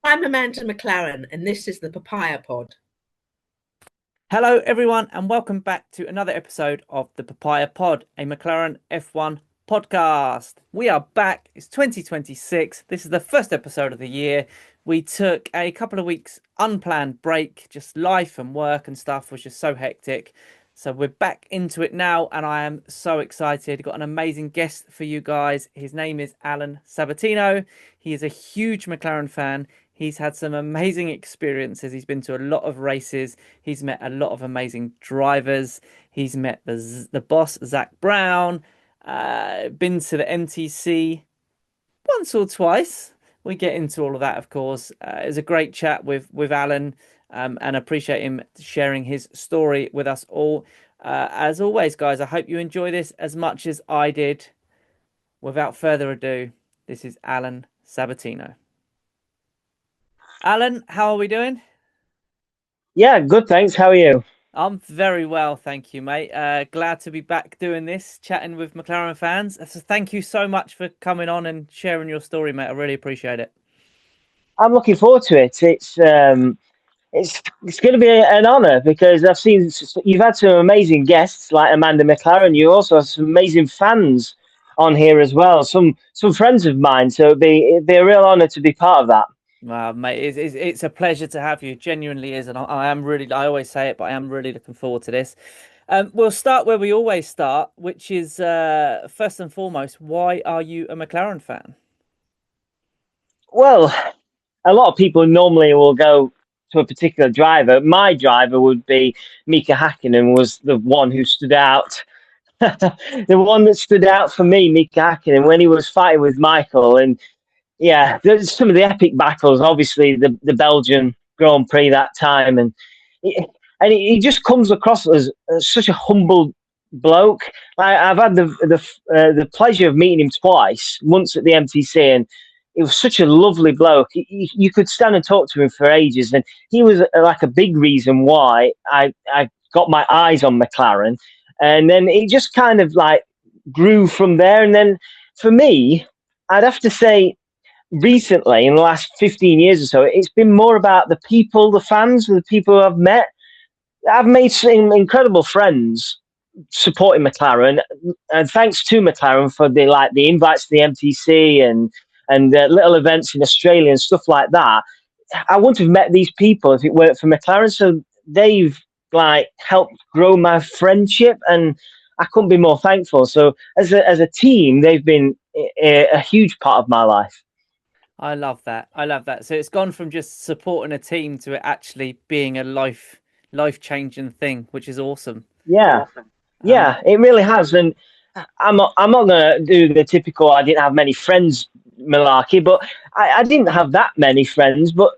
I'm Amanda McLaren, and this is the Papaya Pod. Hello, everyone, and welcome back to another episode of the Papaya Pod, a McLaren F1 podcast. We are back. It's 2026. This is the first episode of the year. We took a couple of weeks unplanned break, just life and work and stuff was just so hectic. So we're back into it now, and I am so excited. Got an amazing guest for you guys. His name is Alan Sabatino. He is a huge McLaren fan. He's had some amazing experiences. He's been to a lot of races. He's met a lot of amazing drivers. He's met the boss, Zach Brown. Been to the MTC once or twice. We get into all of that, of course. It was a great chat with Alan, and appreciate him sharing his story with us all. As always, guys, I hope you enjoy this as much as I did. Without further ado, this is Alan Sabatino. Alan, how are we doing? Yeah, good, thanks. How are you? I'm very well, thank you, mate. Glad to be back doing this, chatting with McLaren fans. So thank you so much for coming on and sharing your story, mate. I really appreciate it. I'm looking forward to it. It's going to be an honour because I've seen you've had some amazing guests like Amanda McLaren. You also have some amazing fans on here as well. Some friends of mine. So it'd be a real honour to be part of that. Wow, mate, it's a pleasure to have you. It genuinely is, and I always say it, but I am really looking forward to this. We'll start where we always start, which is first and foremost, why are you a McLaren fan? Well, a lot of people normally will go to a particular driver. My driver would be Mika Hakkinen, was the one who stood out. The one that stood out for me, Mika Hakkinen, when he was fighting with Michael. And yeah, there's some of the epic battles, obviously the Belgian Grand Prix that time. And he just comes across as such a humble bloke. I've had the pleasure of meeting him twice, once at the MTC, and he was such a lovely bloke. You could stand and talk to him for ages, and he was like a big reason why I got my eyes on McLaren. And then it just kind of like grew from there. And then for me, I'd have to say, recently, in the last 15 years or so, it's been more about the people, the fans, the people I've met. I've made some incredible friends supporting McLaren, and thanks to McLaren for the invites to the MTC and little events in Australia and stuff like that. I wouldn't have met these people if it weren't for McLaren. So they've helped grow my friendship, and I couldn't be more thankful. So as a team, they've been a huge part of my life. I love that. I love that. So it's gone from just supporting a team to it actually being a life-changing thing, which is awesome. Yeah. Yeah, it really has. And I'm not going to do the typical I didn't have many friends malarkey, but I didn't have that many friends, but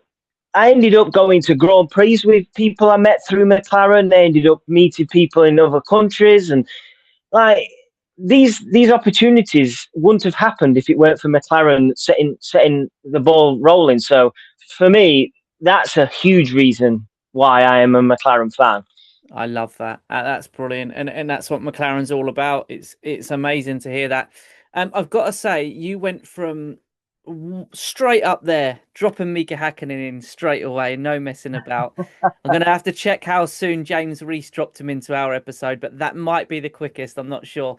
I ended up going to Grand Prix with people I met through McLaren. They ended up meeting people in other countries, and these opportunities wouldn't have happened if it weren't for McLaren setting the ball rolling. So for me, that's a huge reason why I am a McLaren fan. I love that. That's brilliant, and that's what McLaren's all about. It's amazing to hear that. I've got to say, you went from straight up there, dropping Mika Hakkinen in straight away, no messing about. I'm going to have to check how soon James Reese dropped him into our episode, but that might be the quickest. I'm not sure.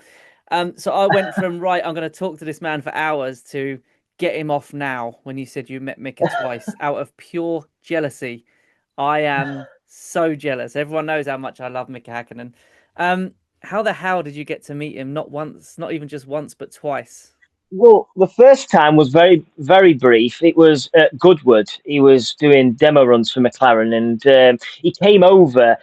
So I went from, right, I'm going to talk to this man for hours, to get him off now when you said you met Mika twice out of pure jealousy. I am so jealous. Everyone knows how much I love Mika Hakkinen. How the hell did you get to meet him? Not once, not even just once, but twice. Well, the first time was very, very brief. It was at Goodwood. He was doing demo runs for McLaren, and he came over.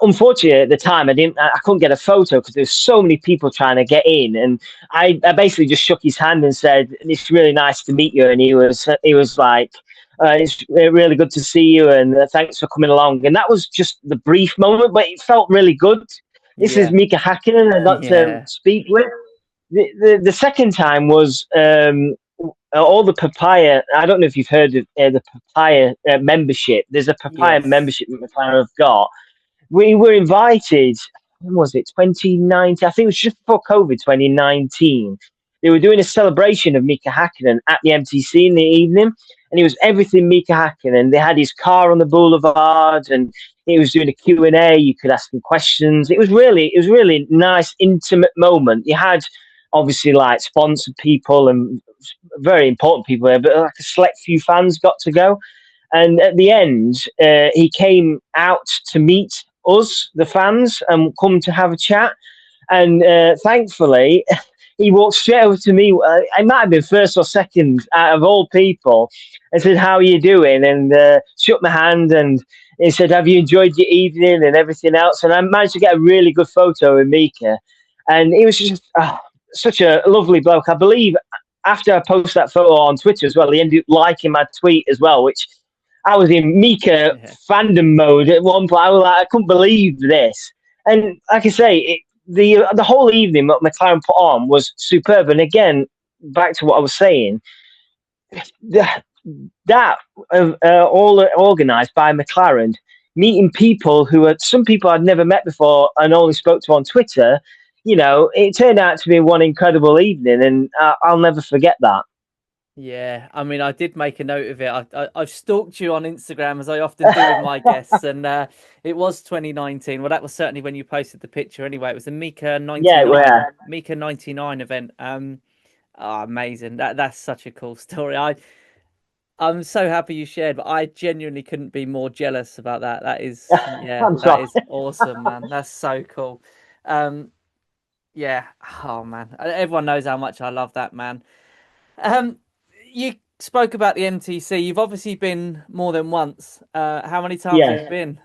Unfortunately, at the time, I couldn't get a photo because there's so many people trying to get in, and I basically just shook his hand and said, "It's really nice to meet you." And he was like, "It's really good to see you, and thanks for coming along." And that was just the brief moment, but it felt really good. This is Mika Hakkinen I got to speak with. The second time was all the Papaya. I don't know if you've heard of the Papaya membership. There's a Papaya membership that McLaren have got. We were invited, when was it, 2019? I think it was just before COVID, 2019. They were doing a celebration of Mika Hakkinen at the MTC in the evening. and it was everything Mika Hakkinen. They had his car on the boulevard, and he was doing a Q&A. You could ask him questions. It was really nice, intimate moment. You had obviously like sponsored people and very important people there, but like a select few fans got to go. And at the end, he came out to meet us, the fans, and come to have a chat. And thankfully, he walked straight over to me. I might have been first or second out of all people, and said, "How are you doing?" And shook my hand, and he said, "Have you enjoyed your evening?" and everything else. And I managed to get a really good photo with Mika, and he was just such a lovely bloke. I believe after I posted that photo on Twitter as well, he ended up liking my tweet as well, which I was in Mika fandom mode at one point. I was like, I couldn't believe this. And like I say, the whole evening that McLaren put on was superb. And again, back to what I was saying, that all organised by McLaren, meeting people who are some people I'd never met before and only spoke to on Twitter. You know, it turned out to be one incredible evening, and I'll never forget that. Yeah, I mean, I did make a note of it. I've stalked you on Instagram, as I often do with my guests, and it was 2019. Well, that was certainly when you posted the picture. Anyway, it was the Mika 99, Mika 99 event. Amazing! That's such a cool story. I'm so happy you shared, but I genuinely couldn't be more jealous about that. That is, that is awesome, man. That's so cool. Yeah. Oh man, everyone knows how much I love that, man. You spoke about the MTC. You've obviously been more than once. How many times have you been?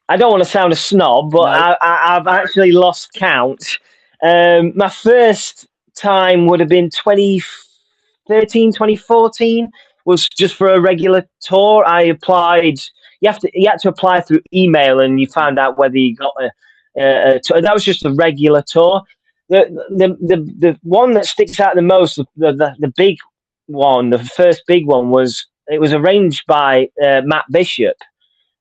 I don't want to sound a snob, but no. I've actually lost count. My first time would have been 2013, 2014. Was just for a regular tour. I applied. You had to apply through email, and you found out whether you got a tour. That was just a regular tour. The one that sticks out the most, the big one, the first big one was arranged by Matt Bishop.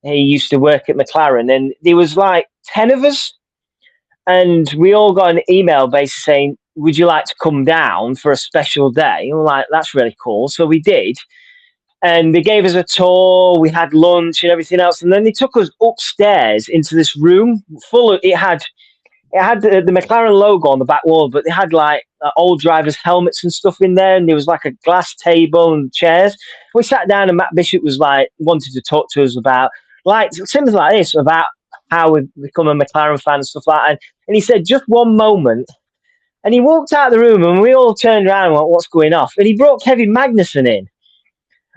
He used to work at McLaren, and there was like 10 of us, and we all got an email basically saying, "Would you like to come down for a special day?" And we're like, "That's really cool." So we did, and they gave us a tour. We had lunch and everything else, and then they took us upstairs into this room full of. It had the McLaren logo on the back wall, but they had like old drivers' helmets and stuff in there, and there was like a glass table and chairs. We sat down, and Matt Bishop was like wanted to talk to us about like something like this, about how we've become a McLaren fan and stuff like that. And he said, "Just one moment," and he walked out of the room, and we all turned around and went, "What's going off?" And he brought Kevin Magnussen in.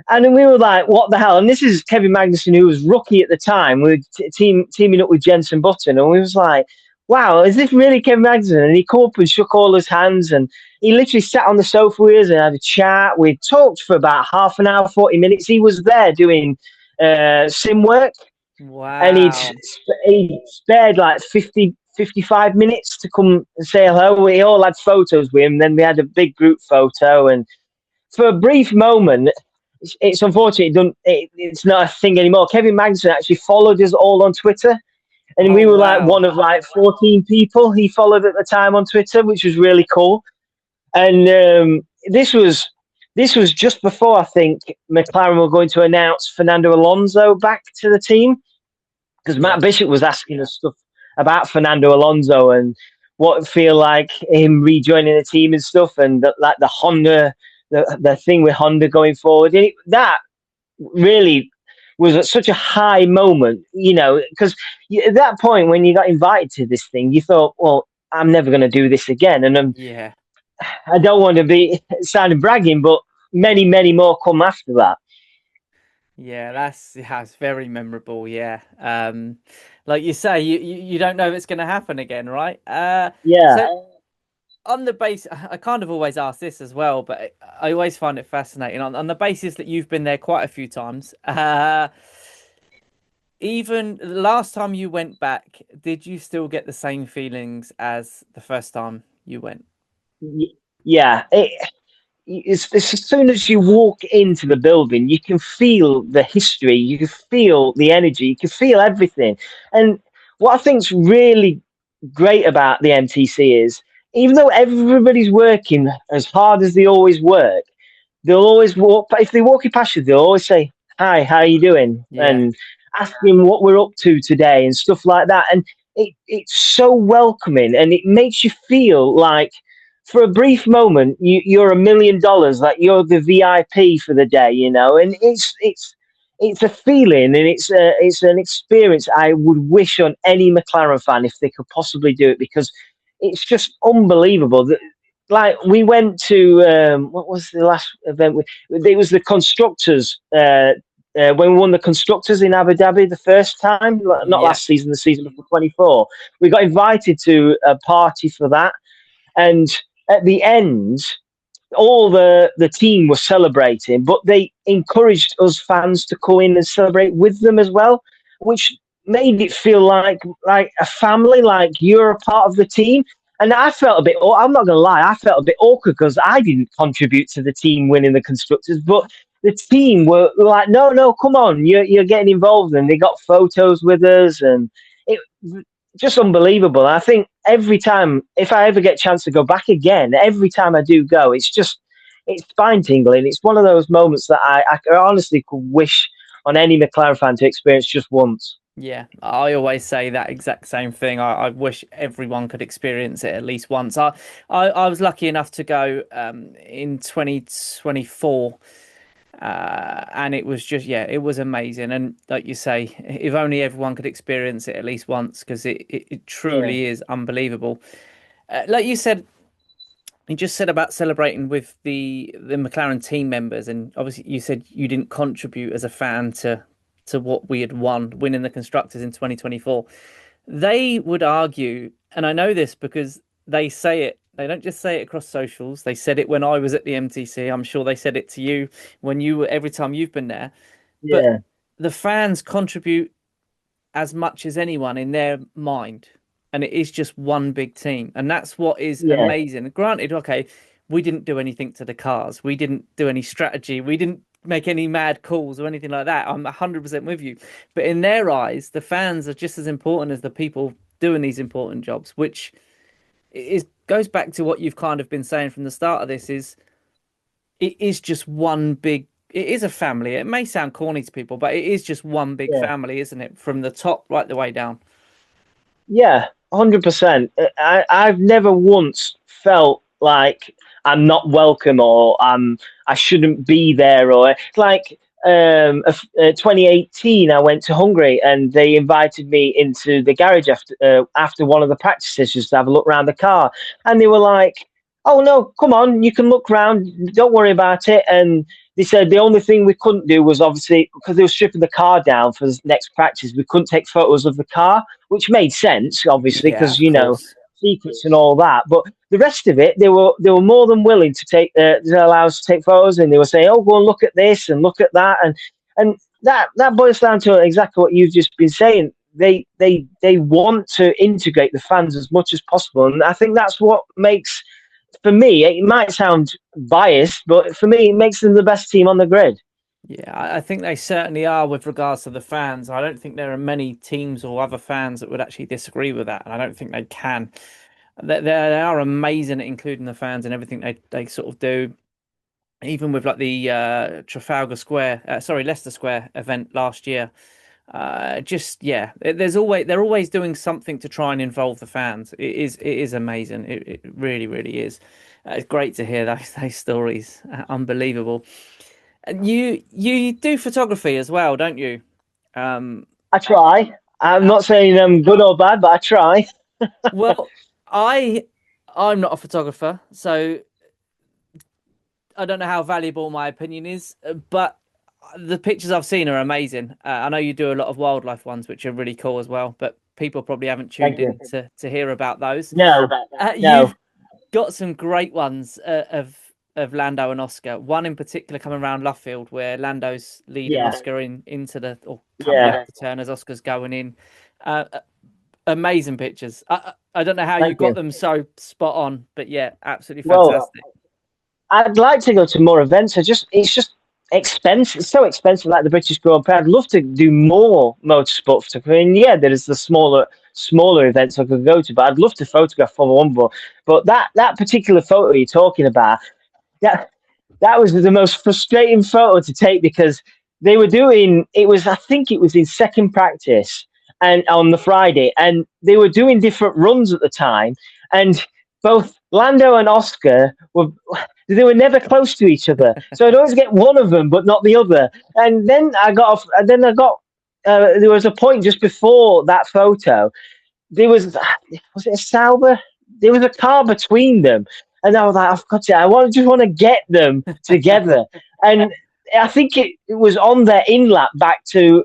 And then we were like, "What the hell?" And this is Kevin Magnussen, who was rookie at the time. We were teaming up with Jenson Button, and we was like, "Wow, is this really Kevin Magnussen?" And he came up and shook all his hands, and he literally sat on the sofa with us and had a chat. We talked for about half an hour, 40 minutes. He was there doing sim work. Wow. And he spared like 55 minutes to come and say hello. We all had photos with him. Then we had a big group photo. And for a brief moment, it's unfortunate it's not a thing anymore. Kevin Magnussen actually followed us all on Twitter. And we were like one of like 14 people he followed at the time on Twitter, which was really cool. And this was just before, I think, McLaren were going to announce Fernando Alonso back to the team, because Matt Bishop was asking us stuff about Fernando Alonso and what it feel like him rejoining the team and stuff, and like the Honda, the thing with Honda going forward. And that really was at such a high moment, you know, because at that point when you got invited to this thing, you thought, well, I'm never going to do this again. And I don't want to be sounding bragging, but many, many more come after that. Yeah, that's very memorable. Yeah. Like you say, you don't know if it's going to happen again, right? So on the base, I kind of always ask this as well, but I always find it fascinating. On the basis that you've been there quite a few times, even the last time you went back, did you still get the same feelings as the first time you went? Yeah. It's as soon as you walk into the building, you can feel the history, you can feel the energy, you can feel everything. And what I think's really great about the MTC is, even though everybody's working as hard as they always work, they'll always walk. If they're walking past you, they'll always say, "Hi, how are you doing?" and asking what we're up to today and stuff like that. And it's so welcoming, and it makes you feel like, for a brief moment, you're $1 million, like you're the VIP for the day, And it's a feeling, and it's an experience I would wish on any McLaren fan if they could possibly do it, because it's just unbelievable. Like, we went to what was the last event? It was the constructors. When we won the constructors in Abu Dhabi the first time, not last season, the season before 24, we got invited to a party for that, and at the end, all the team was celebrating, but they encouraged us fans to come in and celebrate with them as well, which made it feel like a family, like you're a part of the team. And I felt a bit, I'm not going to lie, I felt a bit awkward because I didn't contribute to the team winning the constructors, but the team were like, no, come on, you're getting involved. And they got photos with us, and it just unbelievable. I think every time, if I ever get a chance to go back again, every time I do go, it's spine tingling. It's one of those moments that I honestly could wish on any McLaren fan to experience just once. Yeah, I always say that exact same thing. I wish everyone could experience it at least once. I was lucky enough to go in 2024, and it was just, it was amazing. And like you say, if only everyone could experience it at least once, because it truly is unbelievable. Like you said, you just said about celebrating with the McLaren team members, and obviously you said you didn't contribute as a fan to what we had winning the constructors in 2024. They would argue, and I know this because they say it, they don't just say it across socials, they said it when I was at the MTC. I'm sure they said it to you every time you've been there. But the fans contribute as much as anyone in their mind, and it is just one big team, and that's what is amazing. Granted, okay, we didn't do anything to the cars, we didn't do any strategy, we didn't make any mad calls or anything like that. I'm 100% with you. But in their eyes, the fans are just as important as the people doing these important jobs, which goes back to what you've kind of been saying from the start of this. It is just one big, it is a family. It may sound corny to people, but it is just one big family, isn't it? From the top right the way down. Yeah, 100%. I've never once felt like I'm not welcome, or I shouldn't be there, or like 2018 I went to Hungary and they invited me into the garage after one of the practice sessions to have a look around the car, and they were like, "Oh no, come on, you can look around, don't worry about it." And they said the only thing we couldn't do was, obviously, because they were stripping the car down for the next practice, we couldn't take photos of the car, which made sense, obviously, because secrets and all that. But the rest of it, they were more than willing to allow us to take photos, and they were saying, "Oh, go and look at this and look at that," and that boils down to exactly what you've just been saying. They want to integrate the fans as much as possible, and I think that's what makes, for me, it might sound biased, but for me, it makes them the best team on the grid. Yeah, I think they certainly are with regards to the fans. I don't think there are many teams or other fans that would actually disagree with that, and I don't think they can. They are amazing at including the fans and everything they sort of do. Even with like the Leicester Square event last year. They're always doing something to try and involve the fans. It is amazing. It really, really is. It's great to hear those stories. Unbelievable. And you do photography as well, don't you? I try. I'm not saying I'm good or bad, but I try. Well, I'm not a photographer, so I don't know how valuable my opinion is, but the pictures I've seen are amazing. I know you do a lot of wildlife ones, which are really cool as well, but people probably haven't tuned in to hear about those. No. You've got some great ones of Lando and Oscar. One in particular coming around Luffield, where Lando's leading Oscar into the coming up the turn as Oscar's going in. Amazing pictures. I don't know how you got them so spot on, but yeah, absolutely fantastic. Well, I'd like to go to more events. It's just expensive. It's so expensive, like the British Grand Prix. I'd love to do more motorsport photography. And there is the smaller events I could go to, but I'd love to photograph Formula One. But that particular photo you're talking about, that was the most frustrating photo to take because they were doing I think it was in second practice and on the Friday, and they were doing different runs at the time, and both Lando and Oscar they were never close to each other, so I'd always get one of them but not the other. And then I got there was a point just before that photo. There was it a Sauber? There was a car between them, and I was like, I've got to. Just want to get them together. And I think it was on their in-lap back to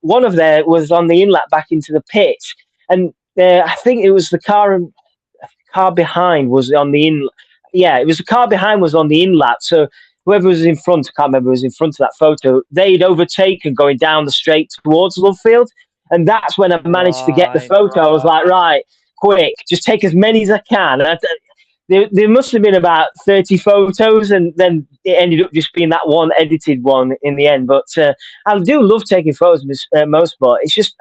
one of their was on the in-lap back into the pit, and I think it was the car behind was on the in. Yeah, it was the car behind was on the in-lap. So whoever was in front, I can't remember who was in front of that photo. They'd overtaken going down the straight towards Lovefield, and that's when I managed to get the photo. I was like, right, quick, just take as many as I can. And there must have been about 30 photos, and then it ended up just being that one edited one in the end. But I do love taking photos of motorsport. It's just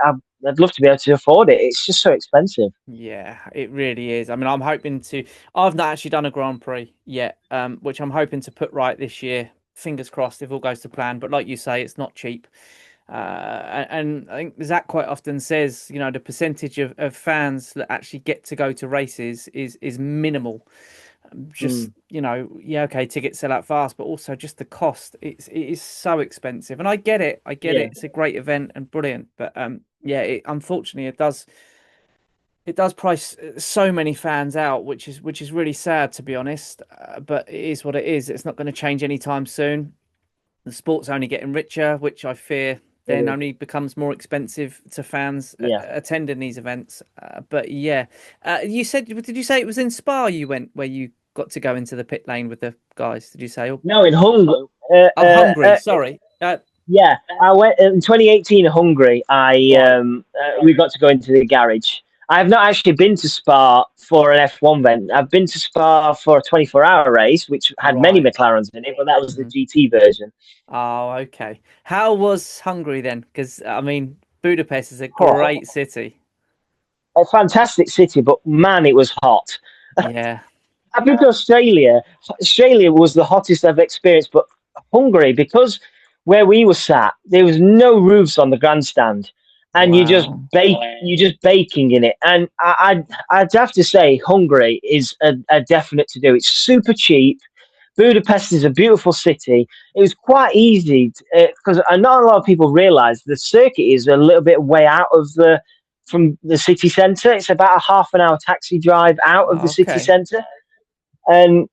I'd love to be able to afford it. It's just so expensive. Yeah, it really is. I mean, I'm hoping to. I've not actually done a Grand Prix yet, which I'm hoping to put right this year. Fingers crossed if all goes to plan. But like you say, it's not cheap. And I think Zach quite often says, you know, the percentage of fans that actually get to go to races is minimal. Just you know, yeah, okay, tickets sell out fast, but also just the cost. It is so expensive, and I get it. I get it. It's a great event and brilliant, but yeah, unfortunately, it does price so many fans out, which is really sad, to be honest. But it is what it is. It's not going to change anytime soon. The sport's only getting richer, which I fear then only becomes more expensive to fans attending these events. But yeah, did you say it was in Spa you went where you got to go into the pit lane with the guys? Did you say? No, in Hungary. Hungary. Sorry. Yeah, I went in 2018 in Hungary. We got to go into the garage. I have not actually been to Spa for an F1 event. I've been to Spa for a 24-hour race, which had many McLarens in it, but that was the GT version. Oh, okay. How was Hungary then? Because, I mean, Budapest is a great city. A fantastic city, but man, it was hot. Yeah. I've been to Australia. Australia was the hottest I've experienced, but Hungary, because where we were sat, there was no roofs on the grandstand. And you're just baking in it. And I'd have to say Hungary is a definite to do. It's super cheap. Budapest is a beautiful city. It was quite easy because not a lot of people realise the circuit is a little bit way out of from the city centre. It's about a half an hour taxi drive out of the city centre. And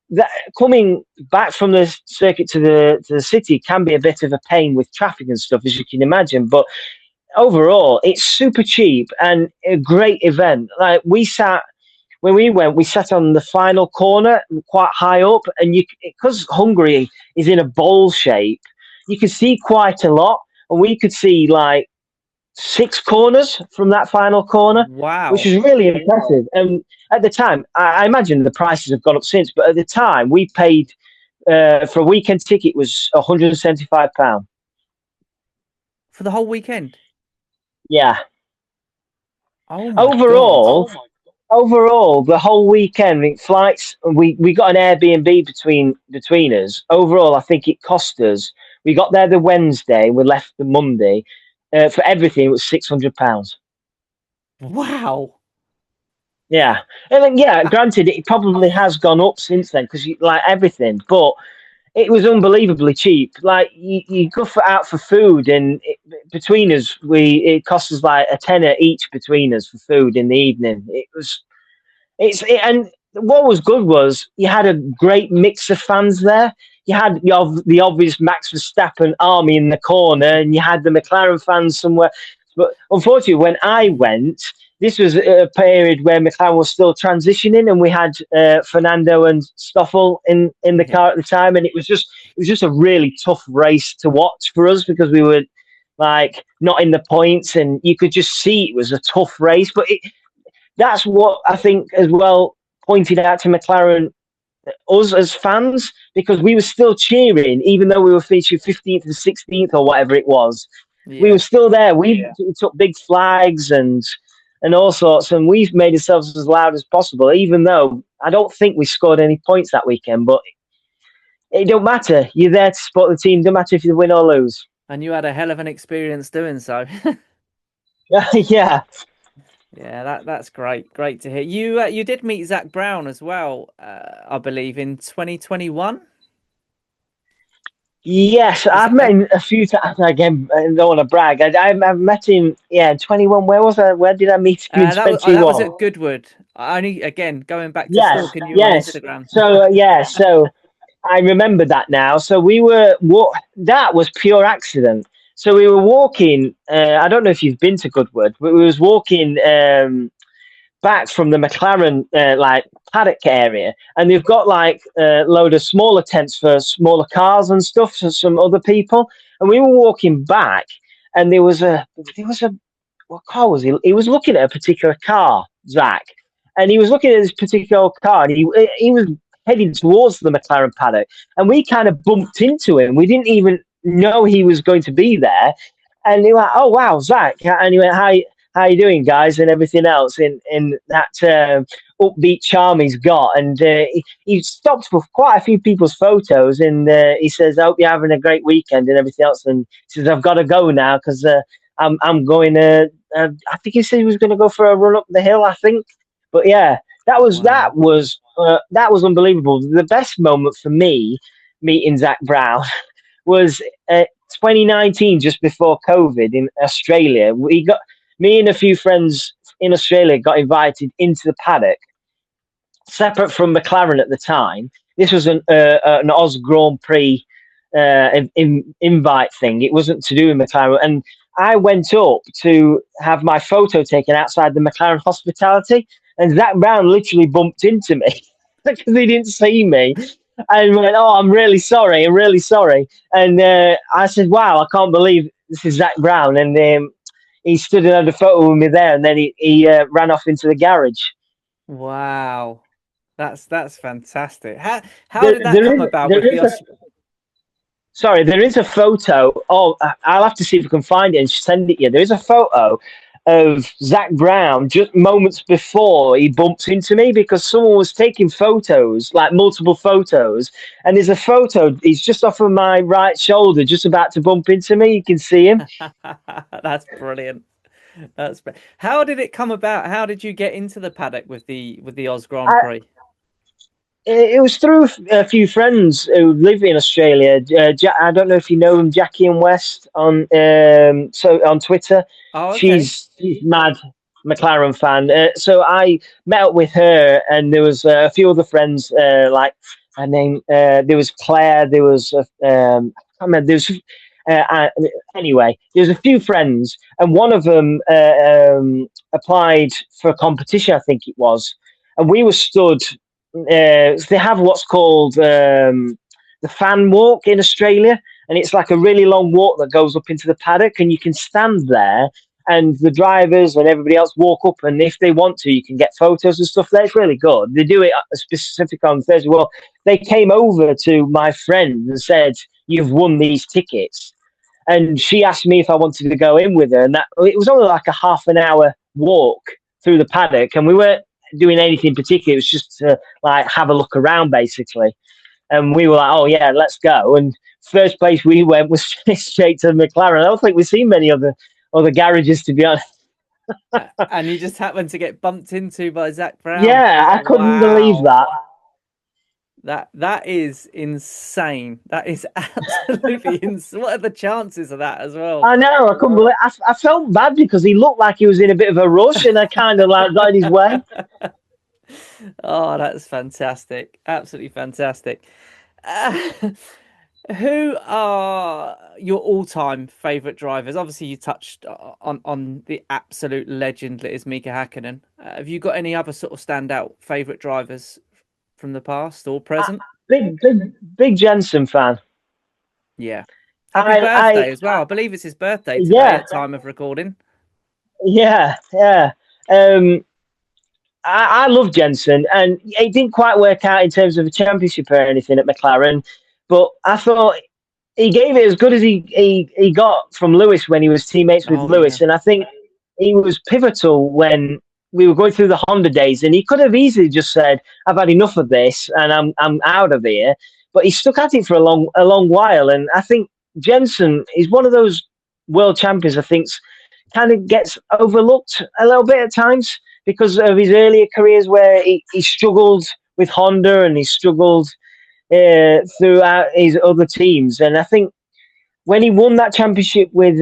coming back from the circuit to the city can be a bit of a pain with traffic and stuff, as you can imagine. But overall, it's super cheap and a great event. Like when we went, we sat on the final corner, quite high up, and because Hungary is in a bowl shape, you can see quite a lot, and we could see like 6 corners from that final corner. Wow, which is really impressive. And at the time, I imagine the prices have gone up since, but at the time, we paid for a weekend ticket was £175 for the whole weekend. Yeah. Oh overall, the whole weekend, flights, we got an Airbnb between us. Overall, I think it cost us. We got there the Wednesday, we left the Monday. For everything, it was £600. Wow. Yeah, and then, granted, it probably has gone up since then because like everything, but it was unbelievably cheap. Like you go out for food, and between us, it cost us like a tenner each between us for food in the evening. And what was good was you had a great mix of fans there. You had the obvious Max Verstappen army in the corner, and you had the McLaren fans somewhere. But unfortunately, when I went, this was a period where McLaren was still transitioning, and we had Fernando and Stoffel in the car at the time, and it was just a really tough race to watch for us because we were like not in the points, and you could just see it was a tough race. But that's what I think as well pointed out to McLaren, us as fans, because we were still cheering, even though we were featured 15th and 16th or whatever it was. Yeah. We were still there. We took big flags and all sorts, and we made ourselves as loud as possible, even though I don't think we scored any points that weekend. But it don't matter. You're there to support the team. Don't matter if you win or lose. And you had a hell of an experience doing so. Yeah. Yeah, that's great. Great to hear. You did meet Zach Brown as well, I believe, in 2021. Yes, I've met him a few times. Again, I don't want to brag. I've met him, in 21. Where was I? Where did I meet him in that 21? was at Goodwood. I only, again, going back to Yes, stalking you on yes. Instagram. So I remember that now. So that was pure accident. So we were walking. I don't know if you've been to Goodwood, but we was walking back from the McLaren like paddock area, and they've got like a load of smaller tents for smaller cars and stuff for some other people. And we were walking back, and there was a what car was he? He was looking at a particular car, Zach, and he was looking at this particular car, and he was heading towards the McLaren paddock, and we kind of bumped into him. We didn't even know he was going to be there, and he went, "Oh wow, Zach!" And he went, "Hi, how you doing, guys?" and everything else in that upbeat charm he's got. And he stopped for quite a few people's photos, and he says, "I hope you're having a great weekend," and everything else. And he says, "I've got to go now because I'm going to." I think he said he was going to go for a run up the hill. I think, but yeah, that was unbelievable. The best moment for me meeting Zach Brown was 2019, just before COVID in Australia. Me and a few friends in Australia got invited into the paddock, separate from McLaren at the time. This was an Oz Grand Prix invite thing. It wasn't to do with McLaren. And I went up to have my photo taken outside the McLaren hospitality, and Zach Brown literally bumped into me because he didn't see me. And went, "Oh, I'm really sorry. I'm really sorry." And I said, "Wow, I can't believe this is Zach Brown." And he stood and had a photo with me there, and then he ran off into the garage. Wow, that's fantastic. How did that come about with the? Sorry, there is a photo. Oh, I'll have to see if I can find it and send it you. There is a photo of Zach Brown just moments before he bumps into me, because someone was taking photos, like multiple photos, and there's a photo. He's just off of my right shoulder, just about to bump into me. You can see him. That's brilliant. How did it come about? How did you get into the paddock with the Oz Grand Prix? It was through a few friends who live in Australia. I don't know if you know them, Jackie and West on Twitter. Oh, okay. She's mad McLaren fan. So I met up with her, and there was a few other friends. Like her name, there was Claire. There was I can't remember. There was anyway. There's a few friends, and one of them applied for a competition. I think it was, and we were stood. They have what's called the fan walk in Australia, and it's like a really long walk that goes up into the paddock, and you can stand there, and the drivers and everybody else walk up, and if they want to, you can get photos and stuff there. It's really good. They do it specific on Thursday. Well, they came over to my friend and said, "You've won these tickets," and she asked me if I wanted to go in with her, and it was only like a half an hour walk through the paddock, and we weren't doing anything particular. It was just to like have a look around, basically. And we were like, "Oh yeah, let's go." And first place we went was straight to McLaren. I don't think we've seen many other garages, to be honest. And you just happened to get bumped into by Zach Brown. Yeah, I couldn't believe that. That is insane. That is absolutely insane. What are the chances of that as well? I know. I couldn't believe. I felt bad because he looked like he was in a bit of a rush, and I kind of like got in his way. Oh, that's fantastic! Absolutely fantastic. Who are your all-time favourite drivers? Obviously, you touched on the absolute legend that is Mika Hakkinen. Have you got any other sort of standout favourite drivers from the past or present? Big Jensen fan. Yeah. Happy birthday as well. I believe it's his birthday today at time of recording. Yeah. I love Jensen, and it didn't quite work out in terms of a championship or anything at McLaren, but I thought he gave it as good as he got from Lewis when he was teammates with Lewis. Yeah. And I think he was pivotal when we were going through the Honda days, and he could have easily just said, "I've had enough of this and I'm out of here." but he stuck at it for a long while. And I think Jensen is one of those world champions. I think kind of gets overlooked a little bit at times because of his earlier careers where he struggled with Honda and he struggled throughout his other teams. And I think when he won that championship with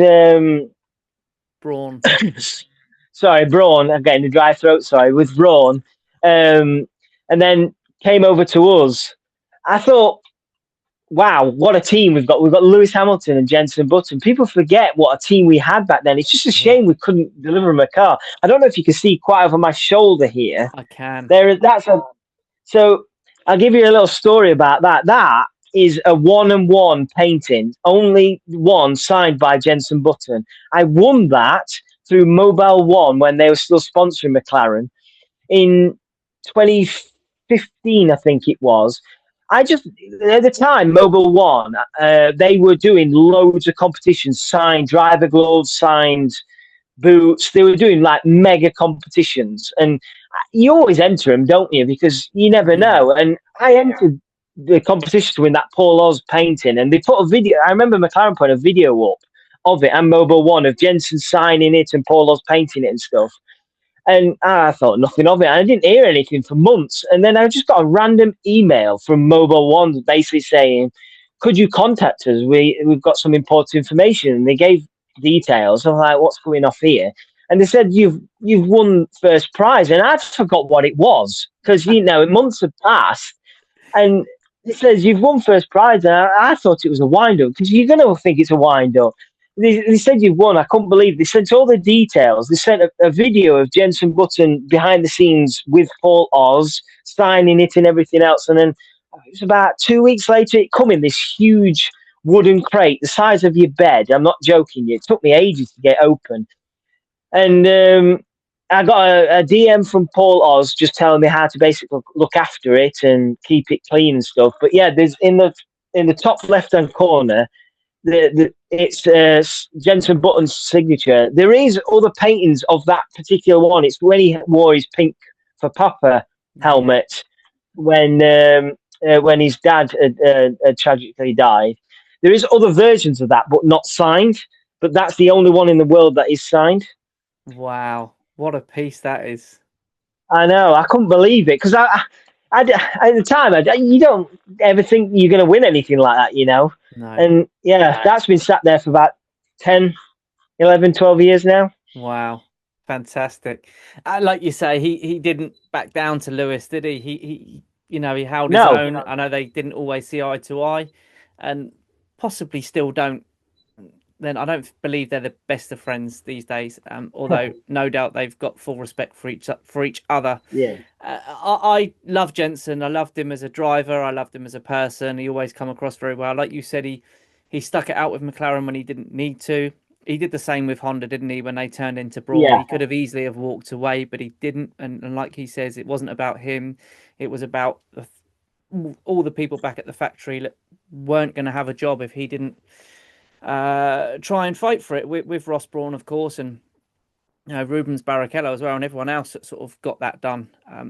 Brawn. Brawn, I'm getting a dry throat, with Brawn, and then came over to us, I thought, wow, what a team we've got. We've got Lewis Hamilton and Jenson Button. People forget what a team we had back then. It's just a shame we couldn't deliver him a car. I don't know if you can see quite over my shoulder here. I can. So I'll give you a little story about that. That is a 1-on-1 painting, only one signed by Jenson Button. I won that through Mobile One when they were still sponsoring McLaren in 2015, I think it was. At the time, Mobile One, they were doing loads of competitions, signed driver gloves, signed boots. They were doing like mega competitions, and you always enter them, don't you? Because you never know. And I entered the competition to win that Paul Oz painting, and they put a video. I remember McLaren put a video up of it and Mobile One of Jensen signing it and Paul Oz painting it and stuff. And I thought nothing of it. I didn't hear anything for months. And then I just got a random email from Mobile One basically saying, could you contact us? We've got some important information. And they gave details. I'm like, what's going off here? And they said, you've won first prize. And I forgot what it was because, months had passed. And it says, you've won first prize. And I thought it was a wind-up because you're going to think it's a wind-up. They said you've won. I couldn't believe it. They sent all the details. They sent a video of Jenson Button behind the scenes with Paul Oz signing it and everything else. And then it was about 2 weeks later, it come in this huge wooden crate the size of your bed. I'm not joking you. It took me ages to get open. And I got a DM from Paul Oz just telling me how to basically look after it and keep it clean and stuff. But yeah, there's in the top left-hand corner, it's Jenson Button's signature. There is other paintings of that particular one. It's when he wore his pink for Papa helmet when his dad had tragically died. There is other versions of that, but not signed. But that's the only one in the world that is signed. Wow, what a piece that is! I know. I couldn't believe it because I at the time, you don't ever think you're going to win anything like that, No. And yeah, that's been sat there for about 10, 11, 12 years now. Wow. Fantastic. Like you say, he didn't back down to Lewis, did he? He held his own. I know they didn't always see eye to eye and possibly still don't. Then I don't believe they're the best of friends these days. Although no doubt they've got full respect for each other. Yeah. I love Jensen. I loved him as a driver. I loved him as a person. He always come across very well. Like you said, he stuck it out with McLaren when he didn't need to. He did the same with Honda, didn't he? When they turned into Brawl, He could have easily have walked away, but he didn't. And like he says, it wasn't about him. It was about all the people back at the factory that weren't going to have a job if he didn't try and fight for it with Ross Brawn, of course, and Rubens Barrichello as well, and everyone else that sort of got that done.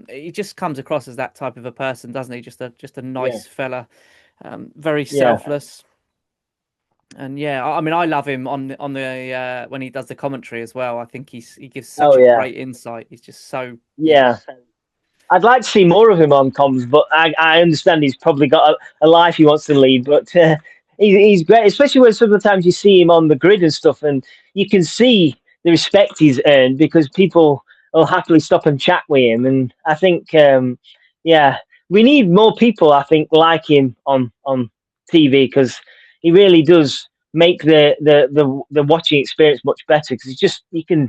He just comes across as that type of a person, doesn't he? Just a nice fella, very selfless. And I mean, I love him on the when he does the commentary as well. I think he gives such a great insight. He's just so I'd like to see more of him on comms, but I understand he's probably got a life he wants to lead. But he's great, especially when sometimes you see him on the grid and stuff, and you can see the respect he's earned because people will happily stop and chat with him. And I think, we need more people, I think, like him on TV because he really does make the watching experience much better because you can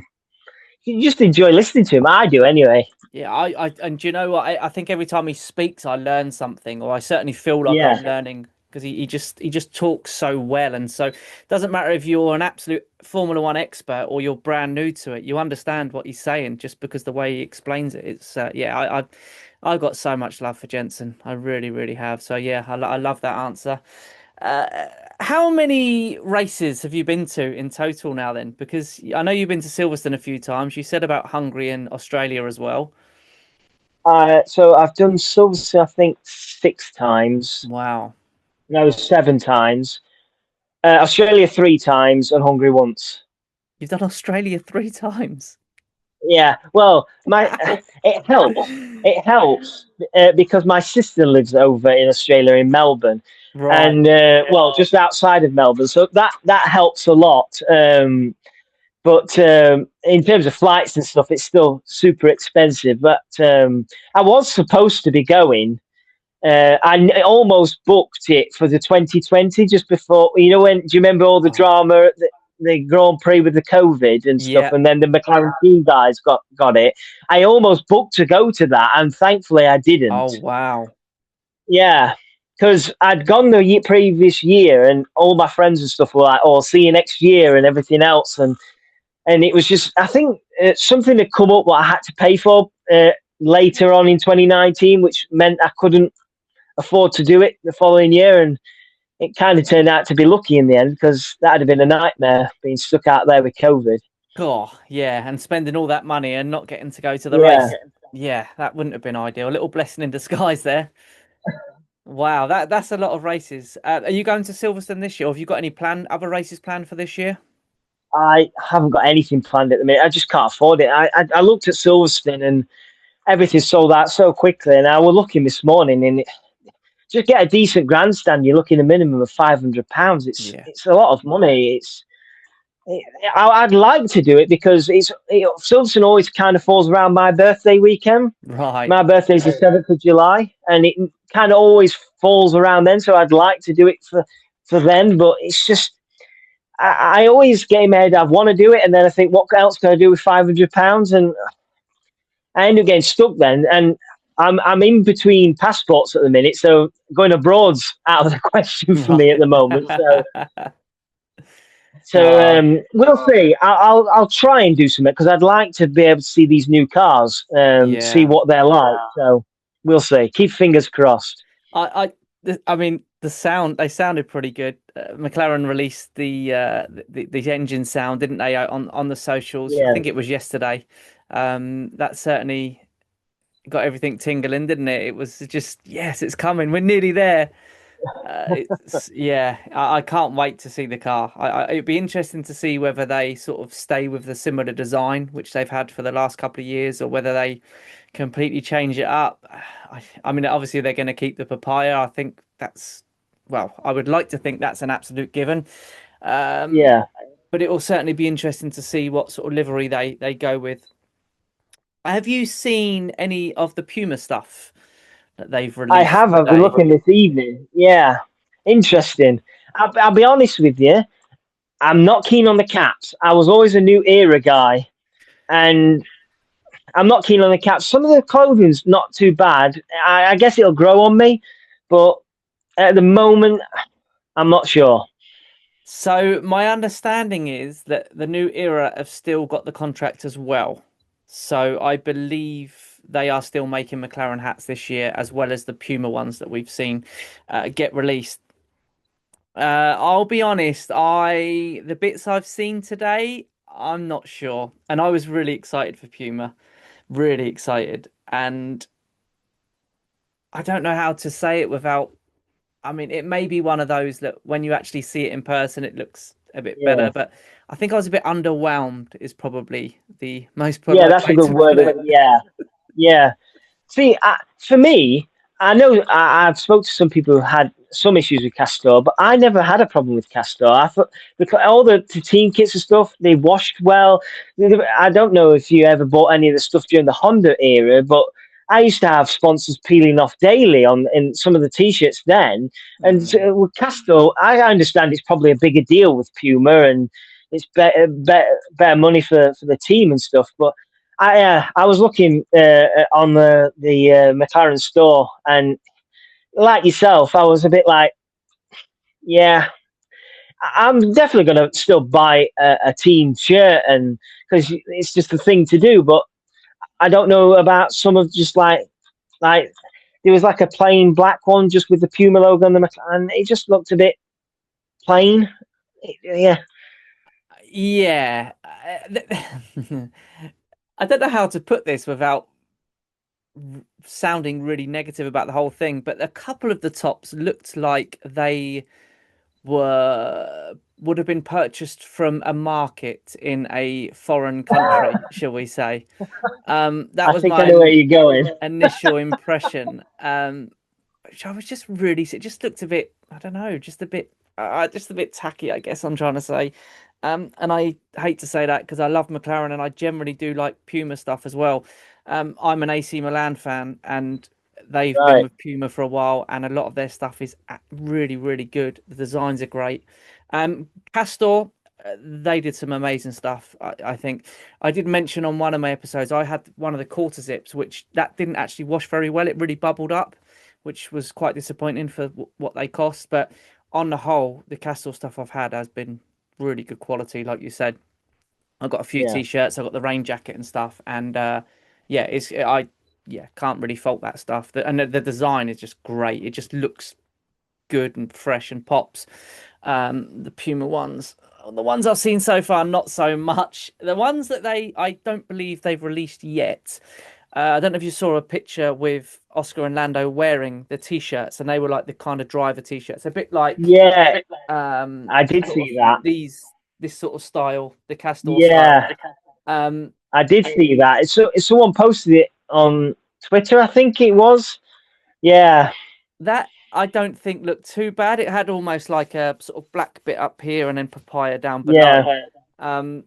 just enjoy listening to him. I do anyway. Yeah, and do you know what? I think every time he speaks, I learn something, or I certainly feel like I'm learning. Because he just talks so well, and so it doesn't matter if you're an absolute Formula One expert or you're brand new to it, you understand what he's saying just because the way he explains it. It's I've got so much love for Jensen, I really, really have. So I love that answer. How many races have you been to in total now then? Because I know you've been to Silverstone a few times. You said about Hungary and Australia as well. So I've done Silverstone, I think 6 times. Wow. and I was 7 times. Australia 3 times and Hungary once. You've done Australia 3 times. Yeah, well, my Wow. it helps. It helps because my sister lives over in Australia in Melbourne, Right. and well, just outside of Melbourne, so that helps a lot. But in terms of flights and stuff, it's still super expensive. But I was supposed to be going. Almost booked it for the 2020 just before. When do you remember all the drama at the Grand Prix with the COVID and stuff, Yeah. and then the McLaren team guys got it. I almost booked to go to that, and thankfully I didn't. Oh, wow. Yeah, because I'd gone the previous year, and all my friends and stuff were like, "Oh, I'll see you next year," and everything else, and it was just, I think, something had come up what I had to pay for later on in 2019, which meant I couldn't afford to do it the following year, and it kind of turned out to be lucky in the end because that'd have been a nightmare being stuck out there with COVID. Oh, yeah, and spending all that money and not getting to go to the Yeah. race. Yeah, that wouldn't have been ideal. A little blessing in disguise there. Wow, that's a lot of races. Are you going to Silverstone this year, or have you got any other races planned for this year? I haven't got anything planned at the minute. I just can't afford it. I looked at Silverstone and everything sold out so quickly, and I was looking this morning, and just get a decent grandstand, you're looking a minimum of £500. Yeah. It's a lot of money. I'd like to do it because Silverstone always kind of falls around my birthday weekend. Right. My birthday's the 7th of July, and it kind of always falls around then. So I'd like to do it for then, but it's just I always get in my head I want to do it, and then I think, what else can I do with £500? And I end up getting stuck then, and I'm in between passports at the minute, so going abroad's out of the question for me at the moment. So we'll see. I'll try and do something because I'd like to be able to see these new cars, see what they're like. So we'll see. Keep fingers crossed. I mean, they sounded pretty good. McLaren released the engine sound, didn't they, on the socials? Yeah. I think it was yesterday. That certainly got everything tingling, didn't it? It was just, yes, it's coming. We're nearly there. I can't wait to see the car. It'd be interesting to see whether they sort of stay with the similar design which they've had for the last couple of years, or whether they completely change it up. I mean, obviously they're going to keep the papaya. I think I would like to think that's an absolute given. Yeah. But it will certainly be interesting to see what sort of livery they go with. Have you seen any of the Puma stuff that they've released? I have. I've been looking this evening. Yeah. Interesting. I'll be honest with you. I'm not keen on the caps. I was always a new era guy, and I'm not keen on the caps. Some of the clothing's not too bad. I guess it'll grow on me, but at the moment, I'm not sure. So my understanding is that the new era have still got the contract as well. So I believe they are still making McLaren hats this year, as well as the Puma ones that we've seen get released. I'll be honest, the bits I've seen today, I'm not sure. And I was really excited for Puma, really excited. And I don't know how to say it without, I mean, it may be one of those that when you actually see it in person, it looks a bit better. But I think I was a bit underwhelmed is probably the most polite that's way a good to word. put it. Yeah. See, for me, I know I've spoke to some people who had some issues with Castor, but I never had a problem with Castor. I thought because all the team kits and stuff, they washed well. I don't know if you ever bought any of the stuff during the Honda era, but I used to have sponsors peeling off daily in some of the t-shirts then. And with Castor, I understand it's probably a bigger deal with Puma, and it's better money for the team and stuff, but. I was looking on the McLaren store, and like yourself, I was a bit like, yeah, I'm definitely going to still buy a team shirt, and because it's just the thing to do. But I don't know about some of just like there was like a plain black one just with the Puma logo on the McLaren. It just looked a bit plain. Yeah. Yeah. I don't know how to put this without sounding really negative about the whole thing, but a couple of the tops looked like they would have been purchased from a market in a foreign country, shall we say. That I was think I my know where you're going. initial impression. Which I was just really, it just looked a bit, I don't know, just a bit tacky, I guess I'm trying to say. And I hate to say that because I love McLaren and I generally do like Puma stuff as well. I'm an AC Milan fan and they've been Right. with Puma for a while and a lot of their stuff is really, really good. The designs are great. Castor, they did some amazing stuff. I think I did mention on one of my episodes, I had one of the quarter zips, which that didn't actually wash very well. It really bubbled up, which was quite disappointing for what they cost. But on the whole, the Castor stuff I've had has been really good quality, like you said. I've got a few Yeah. t-shirts, I've got the rain jacket and stuff, and yeah, I can't really fault that stuff. And the design is just great. It just looks good and fresh and pops. The Puma ones, the ones I've seen so far, not so much. The ones that I don't believe they've released yet. I don't know if you saw a picture with Oscar and Lando wearing the t-shirts, and they were like the kind of driver t-shirts, a bit like Yeah, I did sort of see that. this sort of style, the Castor style. Yeah, Um, I did see that. Someone posted it on Twitter, I think it was. Yeah, that I don't think looked too bad. It had almost like a sort of black bit up here and then papaya down below. yeah, Um,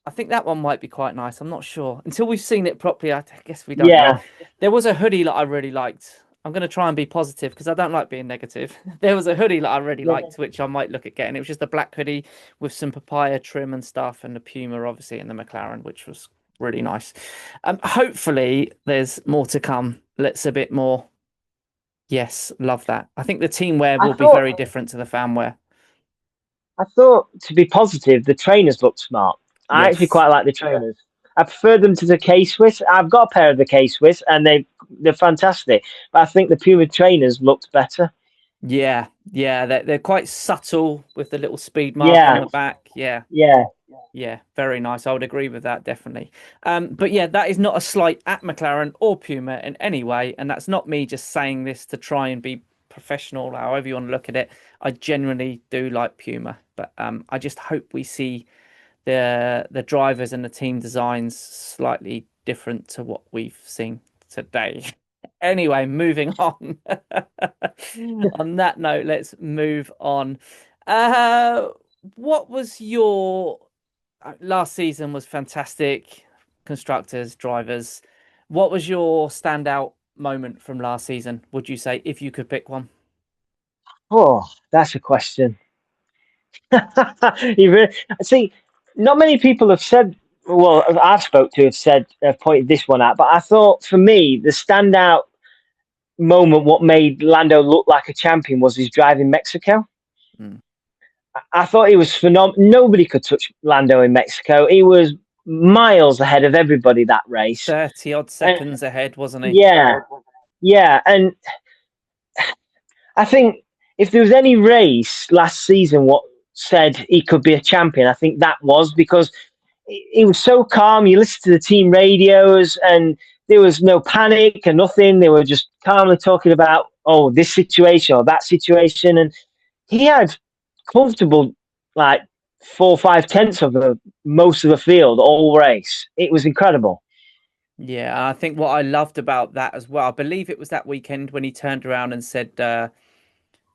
I think that one might be quite nice. I'm not sure. Until we've seen it properly, I guess we don't know. yeah, There was a hoodie that I really liked. I'm going to try and be positive because I don't like being negative. There was a hoodie that I really liked, which I might look at getting. It was just a black hoodie with some papaya trim and stuff, and the Puma, obviously, and the McLaren, which was really nice. Hopefully, there's more to come. Let's a bit more. Yes, love that. I think the team wear I will be thought, very different to the fan wear. I thought to be positive, the trainers looked smart. I actually Yes. quite like the trainers. I prefer them to the K Swiss. I've got a pair of the K Swiss, and they're fantastic. But I think the Puma trainers looked better. Yeah, yeah, they're quite subtle with the little speed mark on Yeah, the back. Yeah, yeah, yeah, very nice. I would agree with that, definitely. But yeah, that is not a slight at McLaren or Puma in any way, and that's not me just saying this to try and be professional, however you want to look at it. I genuinely do like Puma, but I just hope we see the drivers and the team designs slightly different to what we've seen today. Anyway, moving on. On that note, let's move on. Uh, what was your last season was fantastic. Constructors, drivers. What was your standout moment from last season, would you say, if you could pick one? Oh, that's a question. See, not many people have said. Well, I've spoke to have pointed this one out. But I thought for me, the standout moment, what made Lando look like a champion, was his drive in Mexico. Mm. I thought he was phenomenal. Nobody could touch Lando in Mexico. He was miles ahead of everybody that race. 30 odd And seconds ahead, wasn't he? yeah, yeah, and I think if there was any race last season what said he could be a champion, I think that was because he was so calm. You listen to the team radios and there was no panic and nothing. They were just calmly talking about, oh, this situation or that situation. And he had comfortable, like 4 or 5 tenths of most of the field all race. It was incredible. Yeah, I think what I loved about that as well, I believe it was that weekend when he turned around and said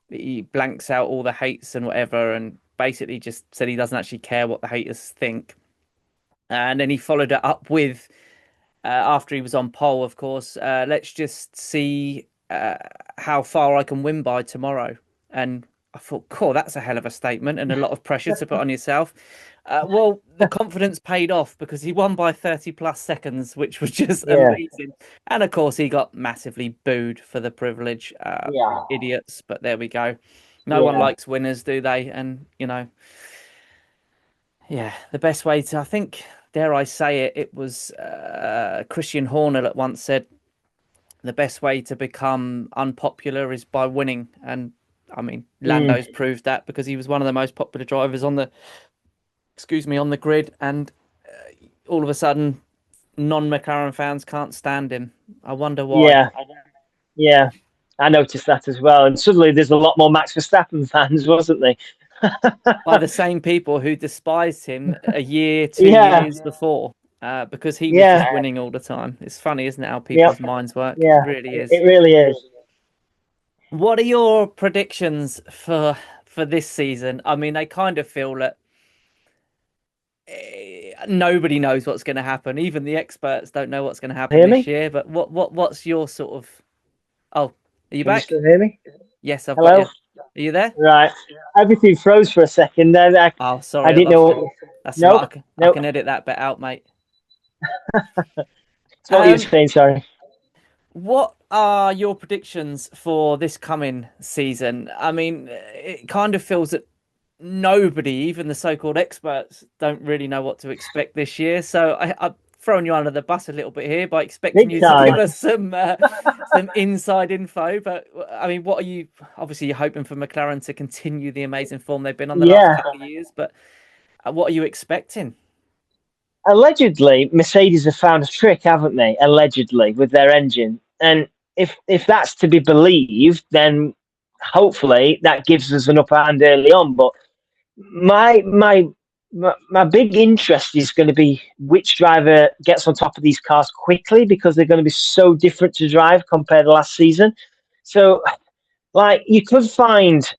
he blanks out all the hates and whatever, and basically just said he doesn't actually care what the haters think. And then he followed it up with, after he was on pole, of course, let's just see how far I can win by tomorrow. And I thought, cool, that's a hell of a statement and a lot of pressure to put on yourself. Well, the confidence paid off because he won by 30 plus seconds, which was just Yeah, amazing. And of course, he got massively booed for the privilege. yeah, Idiots, but there we go. No one yeah. likes winners, do they? And, yeah, the best way to, I think, dare I say it, it was Christian Horner that once said, the best way to become unpopular is by winning. And I mean, Mm, Lando's proved that because he was one of the most popular drivers on the, excuse me, on the grid. And all of a sudden, non-McLaren fans can't stand him. I wonder why. Yeah, I noticed that as well. And suddenly there's a lot more Max Verstappen fans, wasn't there? By the same people who despised him a year, 2 Yeah. years before, because he was Yeah. just winning all the time. It's funny, isn't it, how Yep. people's minds work? Yeah, It really is. It really is. What are your predictions for this season? I mean, they kind of feel that nobody knows what's going to happen. Even the experts don't know what's going to happen Hear this me? year. But what's your sort of? Oh, are you Can you back? still hear me? Yes, I've Hello? got you. Are you there? Right. Everything froze for a second. Then Oh, sorry, I didn't lost know. you. That's Nope, right. I nope. can edit that bit out, mate. So what you were saying, sorry. What are your predictions for this coming season? I mean, it kind of feels that nobody, even the so-called experts, don't really know what to expect this year. So I've thrown you under the bus a little bit here by expecting Big you to time. give us some inside info. But I mean, what are you? Obviously, you're hoping for McLaren to continue the amazing form they've been on the last couple of years. But what are you expecting? Allegedly, Mercedes have found a trick, haven't they? Allegedly, with their engine, and if that's to be believed, then hopefully that gives us an upper hand early on. But my big interest is going to be which driver gets on top of these cars quickly, because they're going to be so different to drive compared to last season. So, like, you could find,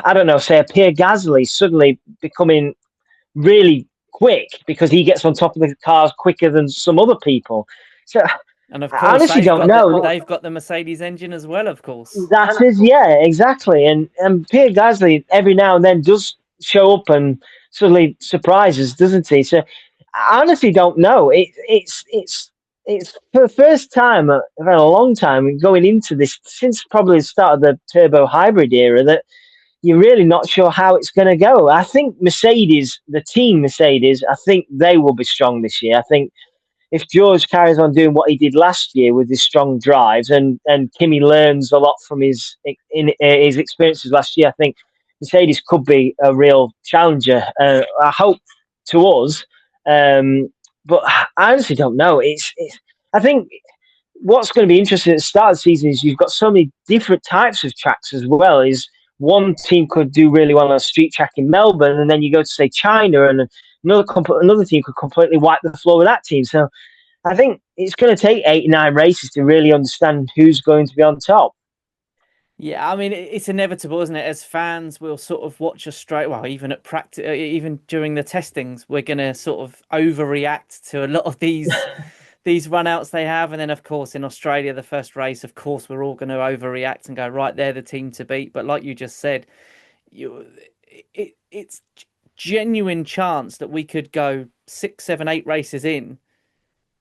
I don't know, say a Pierre Gasly suddenly becoming really quick because he gets on top of the cars quicker than some other people. So And of I course, honestly don't know. they've got the Mercedes engine as well, of course. That is, yeah, exactly. And Pierre Gasly every now and then does show up and suddenly surprises, doesn't he? So I honestly don't know. It's for the first time in a long time going into this, since probably the start of the turbo hybrid era, that you're really not sure how it's going to go. I think Mercedes, the team Mercedes, I think they will be strong this year. I think if George carries on doing what he did last year with his strong drives, and Kimi learns a lot from his experiences last year, I think Mercedes could be a real challenger. I hope to us, but I honestly don't know. I think what's going to be interesting at the start of the season is you've got so many different types of tracks as well. Is one team could do really well on a street track in Melbourne, and then you go to, say, China, and another team could completely wipe the floor with that team. So I think it's going to take 8 or 9 races to really understand who's going to be on top. Yeah, I mean, it's inevitable, isn't it? As fans, we'll sort of watch us straight. Well, even at practice, even during the testings, we're going to sort of overreact to a lot of these runouts they have. And then, of course, in Australia, the first race, of course, we're all going to overreact and go, right, they're the team to beat. But like you just said, it's genuine chance that we could go 6, 7, 8 races in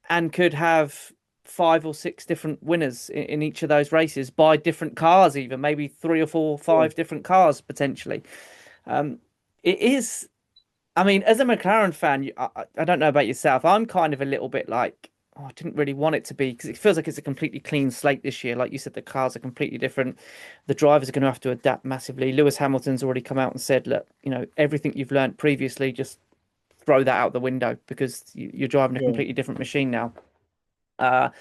and could have 5 or 6 different winners in each of those races by different cars, even maybe 3 or 4 or 5 different cars potentially. It is, I mean, as a McLaren fan, I don't know about yourself, I'm kind of a little bit like, I didn't really want it to be, because it feels like it's a completely clean slate this year. Like you said, the cars are completely different. The drivers are going to have to adapt massively. Lewis Hamilton's already come out and said, look, everything you've learned previously, just throw that out the window, because you're driving a completely different machine now. But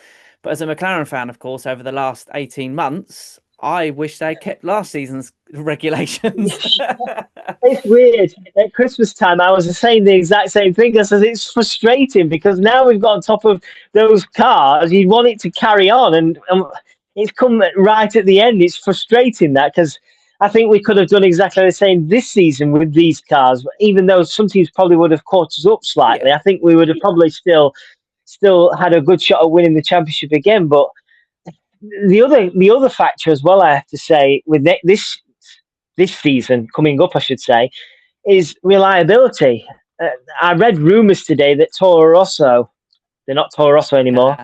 as a McLaren fan, of course, over the last 18 months, I wish they kept last season's regulations. It's weird. At Christmas time, I was saying the exact same thing. I said it's frustrating because now we've got on top of those cars. You want it to carry on, and it's come right at the end. It's frustrating that, because I think we could have done exactly the same this season with these cars. Even though some teams probably would have caught us up slightly, I think we would have probably still had a good shot at winning the championship again. But the other factor as well, I have to say, with this season coming up, I should say, is reliability. I read rumours today that Toro Rosso, they're not Toro Rosso anymore.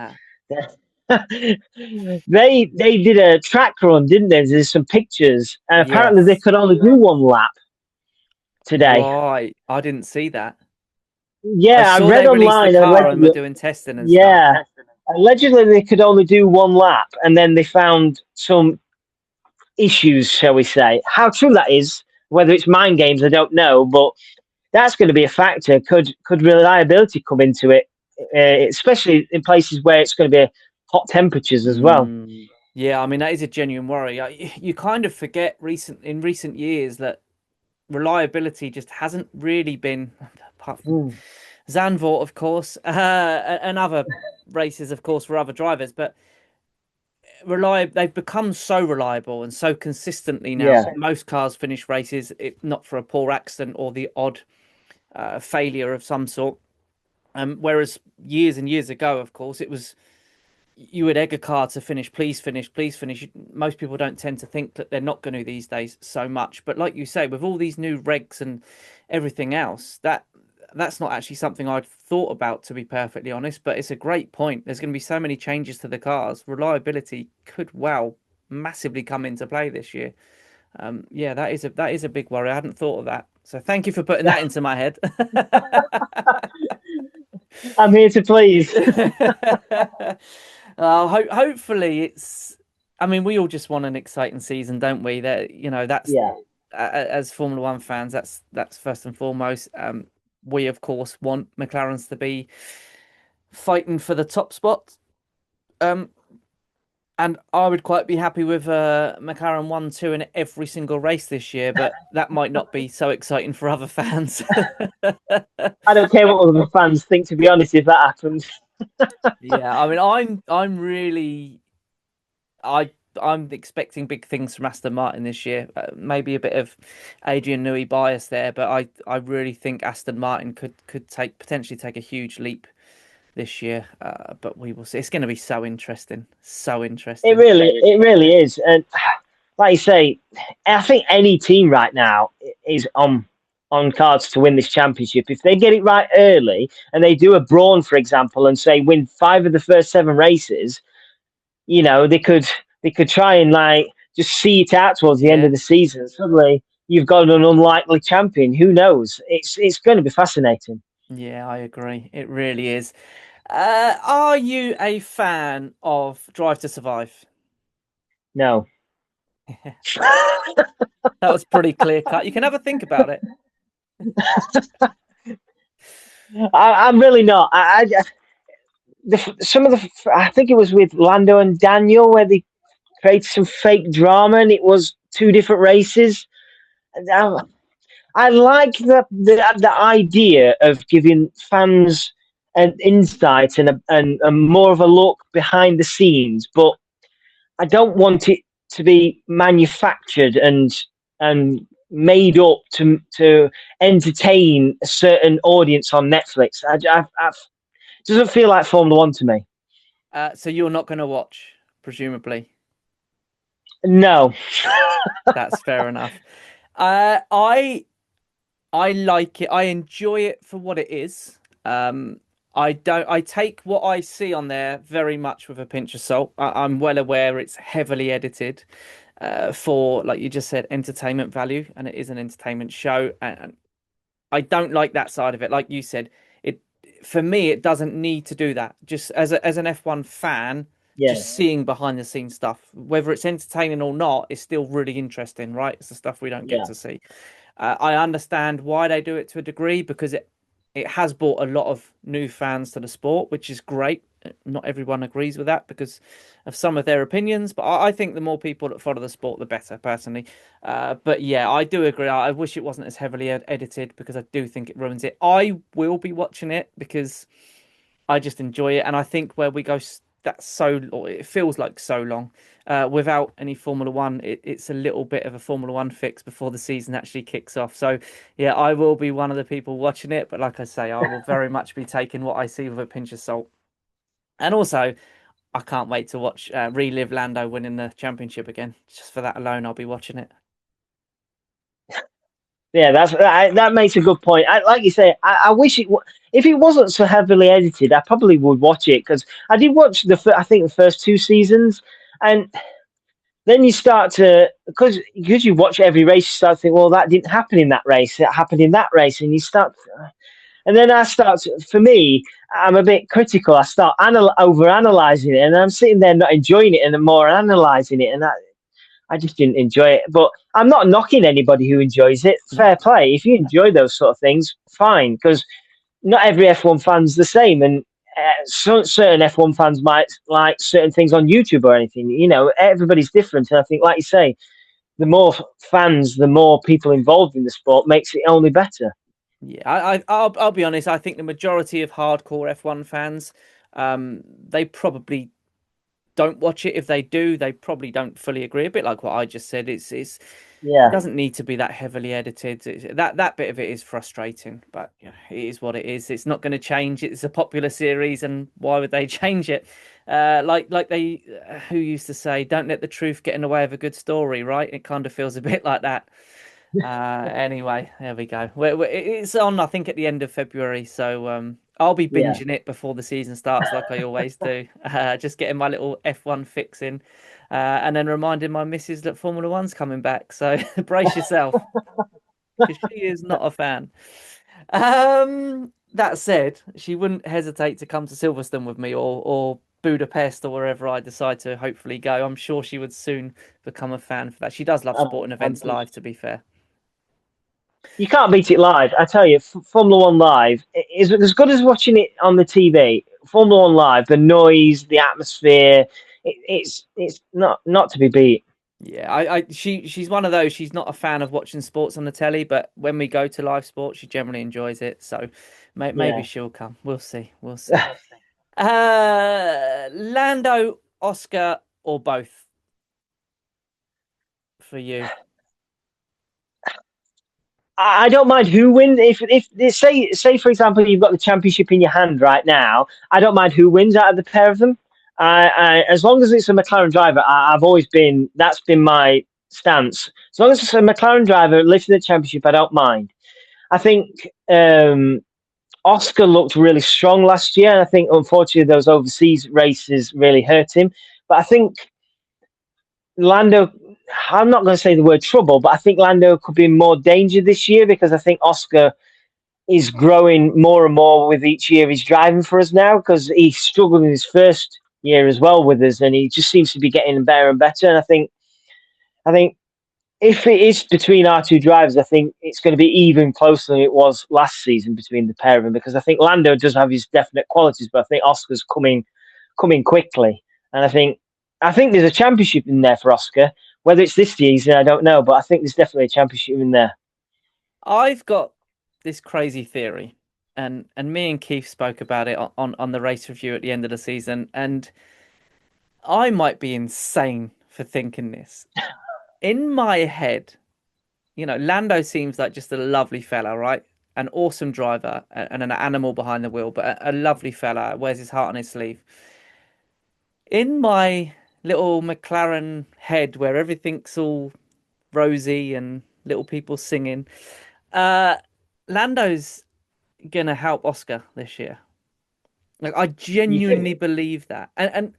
They did a track run, didn't they? There's some pictures, and apparently they could only do 1 lap today. Right, I didn't see that. Yeah, I read online. The car and were doing testing and stuff. Allegedly they could only do 1 lap, and then they found some issues, shall we say. How true that is, whether it's mind games, I don't know, but that's going to be a factor. Could reliability come into it especially in places where it's going to be hot temperatures as well. Yeah, I mean, that is a genuine worry. You kind of forget in recent years that reliability just hasn't really been, apart from Zandvoort, of course, and other races, of course, for other drivers, but they've become so reliable and so consistently now. Yeah. Most cars finish races, if not for a poor accident or the odd failure of some sort. Whereas years and years ago, of course, it was you would egg a car to finish, please finish, please finish. Most people don't tend to think that they're not going to these days so much. But like you say, with all these new regs and everything else, that's not actually something I'd thought about, to be perfectly honest. But it's a great point. There's going to be so many changes to the cars. Reliability could massively come into play this year. Yeah, that is a big worry. I hadn't thought of that. So thank you for putting that into my head. I'm here to please. Hopefully it's. I mean, we all just want an exciting season, don't we? That that's as Formula One fans, that's first and foremost. We of course want McLarens to be fighting for the top spot. And I would quite be happy with McLaren 1-2 in every single race this year, but that might not be so exciting for other fans. I don't care what other fans think, to be honest, if that happens. Yeah, I mean, I'm expecting big things from Aston Martin this year. Maybe a bit of Adrian Newey bias there, but I really think Aston Martin could potentially take a huge leap this year, but we will see. It's going to be so interesting. It really is. And like you say, I think any team right now is on cards to win this championship. If they get it right early and they do a Brawn, for example, and say win 5 of the first 7 races, they could try and just see it out towards the end of the season. Suddenly you've got an unlikely champion. Who knows? It's going to be fascinating. Yeah, I agree. It really is. Are you a fan of Drive to Survive? No. That was pretty clear cut. You can have a think about it. I'm really not. I think it was with Lando and Daniel where they created some fake drama, and it was 2 different races. I like the idea of giving fans an insight and more of a look behind the scenes, but I don't want it to be manufactured and made up to entertain a certain audience on Netflix. It doesn't feel like Formula One to me. So you're not going to watch, presumably? No. That's fair enough. I like it. I enjoy it for what it is. I take what I see on there very much with a pinch of salt. I'm well aware it's heavily edited for, like you just said, entertainment value, and it is an entertainment show. And I don't like that side of it. Like you said, for me, it doesn't need to do that. Just as an F1 fan, just seeing behind the scenes stuff, whether it's entertaining or not, is still really interesting, right? It's the stuff we don't get to see. I understand why they do it to a degree, because it has brought a lot of new fans to the sport, which is great. Not everyone agrees with that because of some of their opinions, but I think the more people that follow the sport, the better, personally. But yeah, I do agree. I wish it wasn't as heavily edited, because I do think it ruins it. I will be watching it because I just enjoy it, and I think where we go, it feels like so long without any Formula One. It's a little bit of a Formula One fix before the season actually kicks off. So yeah, I will be one of the people watching it, but like I say, I will very much be taking what I see with a pinch of salt. And also, I can't wait to relive Lando winning the championship again. Just for that alone, I'll be watching it. Yeah, that makes a good point. Like you say, I wish if it wasn't so heavily edited, I probably would watch it, because I did watch I think the first 2 seasons, and then you start to, because you watch every race, you start to think, well, that didn't happen in that race, it happened in that race, and and then for me, I'm a bit critical. I start over analyzing it, and I'm sitting there not enjoying it, and I'm more analyzing it, and I just didn't enjoy it. But I'm not knocking anybody who enjoys it. Fair play. If you enjoy those sort of things, fine, because not every F1 fan's the same, and certain F1 fans might like certain things on YouTube or anything. You know, everybody's different. And I think, like you say, the more fans, the more people involved in the sport makes it only better. Yeah, I'll be honest. I think the majority of hardcore F1 fans, they probably don't watch it. If they do, they probably don't fully agree. A bit like what I just said. It doesn't need to be that heavily edited. That bit of it is frustrating, but you know, it is what it is. It's not going to change. It's a popular series, and why would they change it? Like they who used to say, "Don't let the truth get in the way of a good story." Right? It kind of feels a bit like that. Anyway, there we go. It's on, I think, at the end of February, so I'll be binging it before the season starts, like I always do. Just getting my little F1 fix in, and then reminding my missus that Formula One's coming back. So brace yourself, because she is not a fan. That said, she wouldn't hesitate to come to Silverstone with me or Budapest or wherever I decide to hopefully go. I'm sure she would soon become a fan for that. She does love sporting events live, to be fair. You can't beat it live. I tell you, Formula One live is as good as watching it on the TV. Formula One live, the noise, the atmosphere, it's not to be beat. Yeah, she's one of those. She's not a fan of watching sports on the telly, but when we go to live sports, she generally enjoys it. So maybe she'll come. We'll see. We'll see. Lando, Oscar, or both for you? I don't mind who wins. If say for example you've got the championship in your hand right now, I don't mind who wins out of the pair of them. As long as it's a McLaren driver, that's been my stance. As long as it's a McLaren driver lifting the championship, I don't mind. I think Oscar looked really strong last year, and I think unfortunately those overseas races really hurt him. But I think Lando, I'm not going to say the word trouble, but I think Lando could be in more danger this year because I think Oscar is growing more and more with each year he's driving for us now, because he struggled in his first year as well with us, and he just seems to be getting better and better. And I think if it is between our two drivers, I think it's going to be even closer than it was last season between the pair of them, because I think Lando does have his definite qualities, but I think Oscar's coming quickly, and I think there's a championship in there for Oscar. Whether it's this season, I don't know, but I think there's definitely a championship in there. I've got this crazy theory, and me and Keith spoke about it on the race review at the end of the season, and I might be insane for thinking this. In my head, you know, Lando seems like just a lovely fella, right? An awesome driver and an animal behind the wheel, but a lovely fella, wears his heart on his sleeve. In my little McLaren head, where everything's all rosy and little people singing, Lando's gonna help Oscar this year. Like, I genuinely believe that, and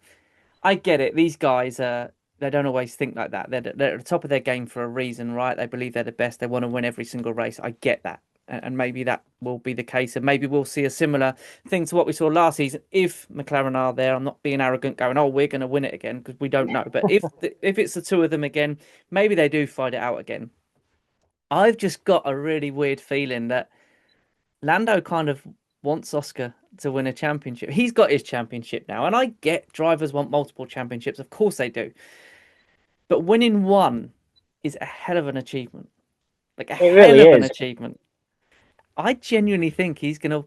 I get it. These guys they don't always think like that. They're at the top of their game for a reason, right? They believe they're the best. They want to win every single race. I get that. And maybe that will be the case. And maybe we'll see a similar thing to what we saw last season. If McLaren are there, I'm not being arrogant going, oh, we're going to win it again, because we don't know. But if it's the two of them again, maybe they do fight it out again. I've just got a really weird feeling that Lando kind of wants Oscar to win a championship. He's got his championship now. And I get drivers want multiple championships. Of course they do. But winning one is a hell of an achievement. Like, a hell of an achievement. I genuinely think he's going to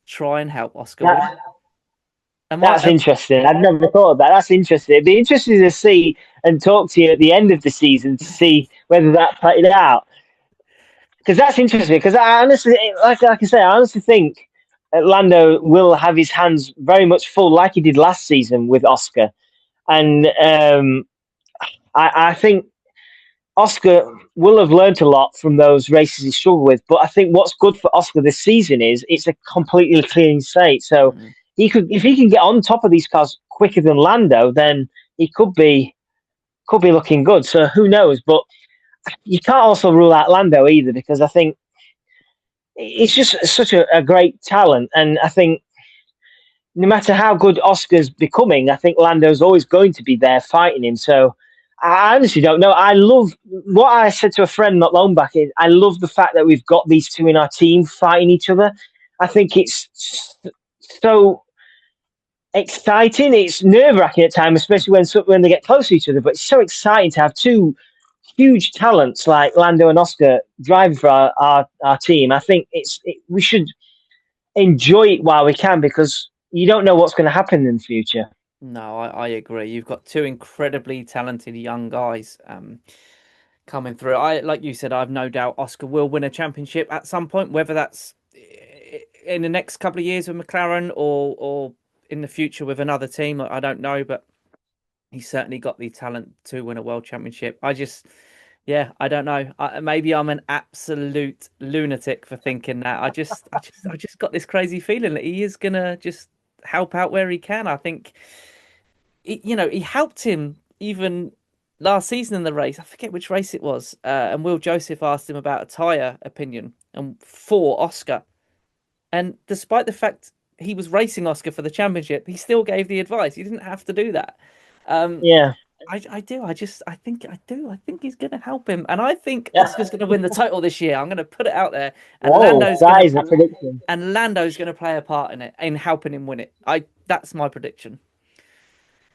try and help Oscar win. That's interesting. I've never thought of that. That's interesting. It'd be interesting to see and talk to you at the end of the season to see whether that played out. Because that's interesting. Because I honestly, like I say, I honestly think Lando will have his hands very much full, like he did last season with Oscar. And I think Oscar will have learnt a lot from those races he struggled with. But I think what's good for Oscar this season is it's a completely clean slate. So if he can get on top of these cars quicker than Lando, then he could be looking good. So who knows? But you can't also rule out Lando either, because I think it's just such a great talent. And I think no matter how good Oscar's becoming, I think Lando's always going to be there fighting him. So I honestly don't know. I love what I said to a friend not long back. I love the fact that we've got these two in our team fighting each other. I think it's so exciting. It's nerve-wracking at times, especially when they get close to each other. But it's so exciting to have two huge talents like Lando and Oscar driving for our team. I think we should enjoy it while we can, because you don't know what's going to happen in the future. No, I agree. You've got two incredibly talented young guys coming through. Like you said, I've no doubt Oscar will win a championship at some point, whether that's in the next couple of years with McLaren or in the future with another team. I don't know, but he's certainly got the talent to win a world championship. I don't know. Maybe I'm an absolute lunatic for thinking that. I just got this crazy feeling that he is gonna just help out where he can. I think, he helped him even last season in the race. I forget which race it was. And Will Joseph asked him about a tyre opinion and for Oscar. And despite the fact he was racing Oscar for the championship, he still gave the advice. He didn't have to do that. Yeah. I do. I think he's going to help him, and I think Oscar's going to win the title this year. I'm going to put it out there, and that is a prediction. And Lando's going to play a part in it, in helping him win it. That's my prediction.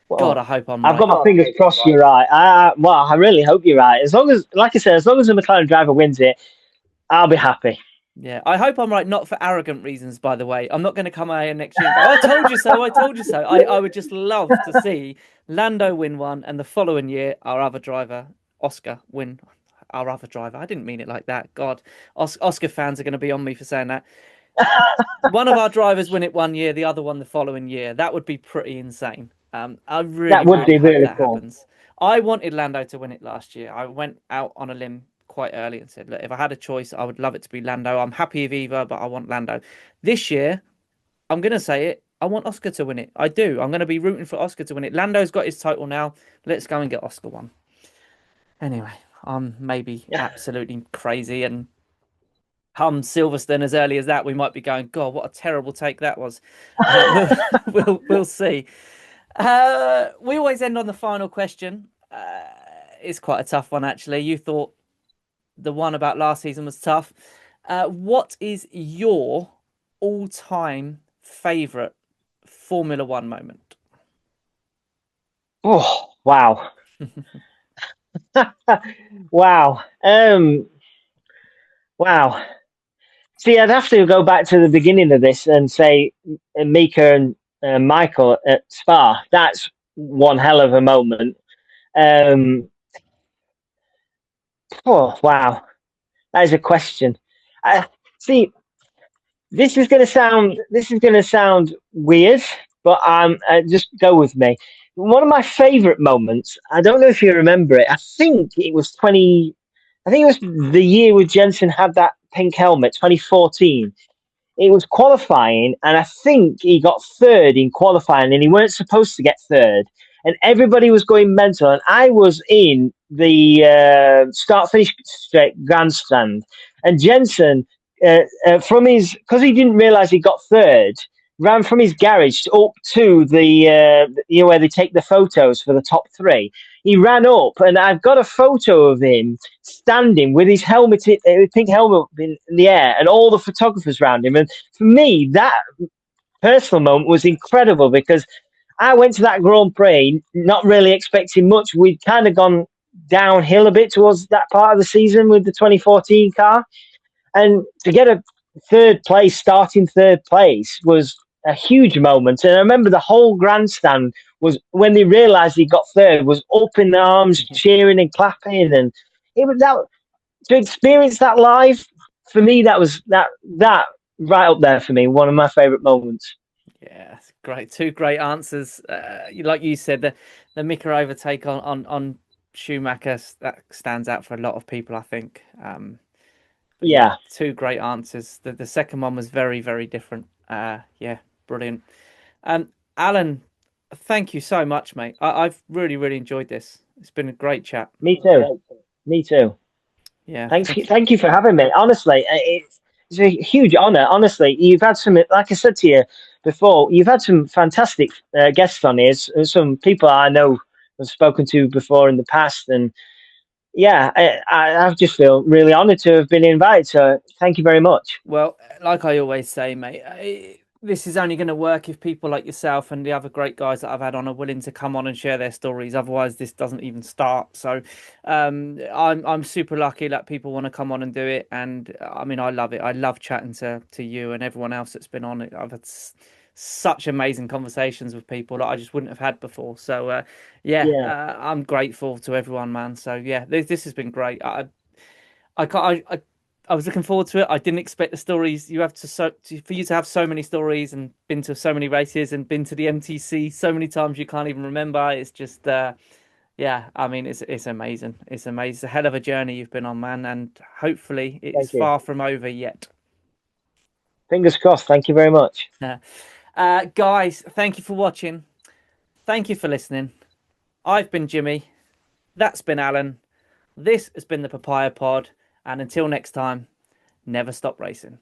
Well, God, I hope I'm right. I've got my fingers crossed. You're right. I really hope you're right. As long as, like I said, as long as the McLaren driver wins it, I'll be happy. Yeah, I hope I'm right, not for arrogant reasons, by the way. I'm not going to come out here next year and go, I told you so, I told you so. I would just love to see Lando win one, and the following year, our other driver, Oscar, win our other driver. I didn't mean it like that. God, Oscar fans are going to be on me for saying that. One of our drivers win it one year, the other one the following year. That would be pretty insane. That would be really cool. Happens. I wanted Lando to win it last year. I went out on a limb quite early and said, look, if I had a choice, I would love it to be Lando. I'm happy with either, but I want Lando. This year, I'm going to say it, I want Oscar to win it. I do. I'm going to be rooting for Oscar to win it. Lando's got his title now. Let's go and get Oscar one. Anyway, I'm maybe absolutely crazy, and come Silverstone as early as that, we might be going, God, what a terrible take that was. We'll see. We always end on the final question. It's quite a tough one, actually. You thought the one about last season was tough. What is your all-time favourite Formula One moment? Oh, wow. Wow. Wow. See, I'd have to go back to the beginning of this and say Mika and Michael at Spa. That's one hell of a moment. Oh, wow. That is a question. See, this is going to sound weird, but just go with me. One of my favorite moments, I don't know if you remember it. I think it was the year when Jensen had that pink helmet, 2014. It was qualifying, and I think he got third in qualifying, and he weren't supposed to get third. And everybody was going mental, and I was in the start-finish grandstand. And Jensen, because he didn't realise he got third, ran from his garage up to the where they take the photos for the top three. He ran up, and I've got a photo of him standing with his helmet, pink helmet in the air, and all the photographers around him. And for me, that personal moment was incredible, because I went to that Grand Prix not really expecting much. We'd kind of gone downhill a bit towards that part of the season with the 2014 car. And to get a starting third place was a huge moment. And I remember the whole grandstand was, when they realised he got third, was up in arms, cheering and clapping. And it was that, to experience that live, for me, that was that right up there for me. One of my favourite moments. Yeah, great. Two great answers. Like you said, the Mika overtake on Schumacher, that stands out for a lot of people, I think. Yeah, two great answers. The second one was very, very different. Yeah, brilliant. Alan, thank you so much, mate. I've really, really enjoyed this. It's been a great chat. Me too. Yeah. Thank you for having me. Honestly, it's a huge honour. Honestly, you've had some, like I said to you before, you've had some fantastic guests on here. Some people I know I've spoken to before in the past, and yeah, I just feel really honoured to have been invited. So thank you very much. Well, like I always say, mate, this is only going to work if people like yourself and the other great guys that I've had on are willing to come on and share their stories. Otherwise, this doesn't even start. So, I'm super lucky that people want to come on and do it. And I mean, I love it. I love chatting to you and everyone else that's been on it. I've had such amazing conversations with people that I just wouldn't have had before. So, I'm grateful to everyone, man. So yeah, this has been great. I was looking forward to it. I didn't expect the stories you have for you to have so many stories and been to so many races and been to the MTC so many times you can't even remember. It's just, yeah. I mean, it's amazing. It's amazing. It's a hell of a journey you've been on, man, and hopefully it's far from over yet. Fingers crossed. Thank you very much. Guys, thank you for watching. Thank you for listening. I've been Jimmy. That's been Alan. This has been the Papaya Pod. And until next time, never stop racing.